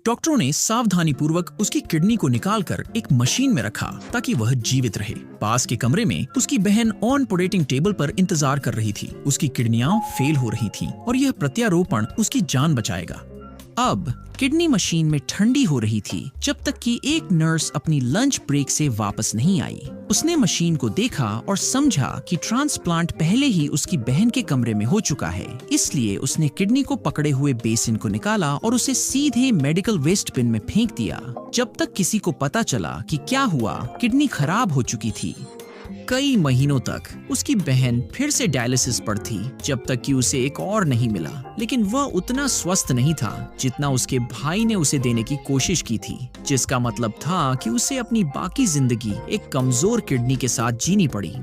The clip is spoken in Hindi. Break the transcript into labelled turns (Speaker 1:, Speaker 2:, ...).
Speaker 1: डॉक्टरों ने सावधानीपूर्वक उसकी किडनी को निकालकर एक मशीन में रखा ताकि वह जीवित रहे। पास के कमरे में उसकी बहन ऑन पोडेटिंग टेबल पर इंतजार कर रही थी। उसकी किडनियां फेल हो रही थीं और यह प्रत्यारोपण उसकी जान बचाएगा। अब किडनी मशीन में ठंडी हो रही थी जब तक कि एक नर्स अपनी लंच ब्रेक से वापस नहीं आई। उसने मशीन को देखा और समझा कि ट्रांसप्लांट पहले ही उसकी बहन के कमरे में हो चुका है। इसलिए उसने किडनी को पकड़े हुए बेसिन को निकाला और उसे सीधे मेडिकल वेस्ट बिन में फेंक दिया। जब तक किसी को पता चला कि क्या हुआ, किडनी खराब हो चुकी थी। कई महीनों तक उसकी बहन फिर से डायलिसिस पर थी जब तक कि उसे एक और नहीं मिला, लेकिन वह उतना स्वस्थ नहीं था जितना उसके भाई ने उसे देने की कोशिश की थी, जिसका मतलब था कि उसे अपनी बाकी जिंदगी एक कमजोर किडनी के साथ जीनी पड़ी।